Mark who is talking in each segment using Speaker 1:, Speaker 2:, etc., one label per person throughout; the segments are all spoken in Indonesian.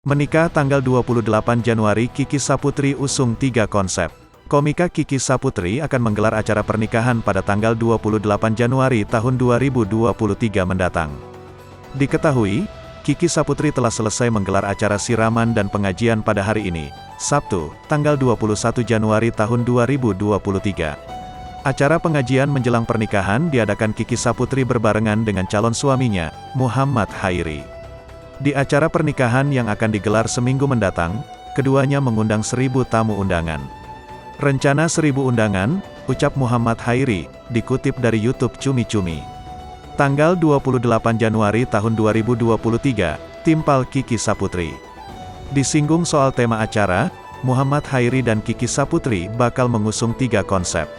Speaker 1: Menikah tanggal 28 Januari. Kiki Saputri usung 3 konsep. Komika Kiki Saputri akan menggelar acara pernikahan pada tanggal 28 Januari tahun 2023 mendatang. Diketahui, Kiki Saputri telah selesai menggelar acara siraman dan pengajian pada hari ini, Sabtu, tanggal 21 Januari tahun 2023. Acara pengajian menjelang pernikahan diadakan Kiki Saputri berbarengan dengan calon suaminya, Muhammad Hairi. Di acara pernikahan yang akan digelar seminggu mendatang, keduanya mengundang 1000 tamu undangan. Rencana 1000 undangan, ucap Muhammad Hairi, dikutip dari YouTube Cumi Cumi. Tanggal 28 Januari tahun 2023, timpal Kiki Saputri. Disinggung soal tema acara, Muhammad Hairi dan Kiki Saputri bakal mengusung 3 konsep.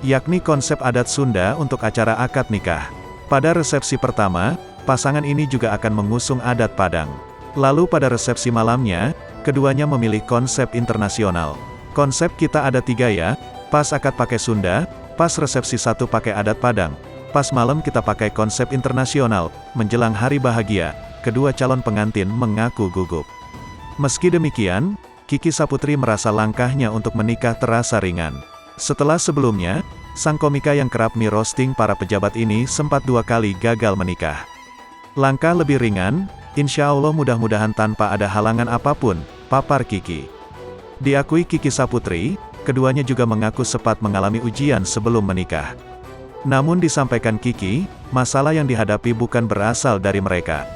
Speaker 1: Yakni konsep adat Sunda untuk acara akad nikah. Pada resepsi pertama, pasangan ini juga akan mengusung adat Padang. Lalu pada resepsi malamnya, keduanya memilih konsep internasional. Konsep kita ada 3 ya, pas akad pakai Sunda, pas resepsi 1 pakai adat Padang, pas malam kita pakai konsep internasional. Menjelang hari bahagia, kedua calon pengantin mengaku gugup. Meski demikian, Kiki Saputri merasa langkahnya untuk menikah terasa ringan. Setelah sebelumnya, sang komika yang kerap mi-roasting para pejabat ini sempat 2 kali gagal menikah. Langkah lebih ringan, insya Allah mudah-mudahan tanpa ada halangan apapun, papar Kiki. Diakui Kiki Saputri, keduanya juga mengaku sempat mengalami ujian sebelum menikah. Namun disampaikan Kiki, masalah yang dihadapi bukan berasal dari mereka.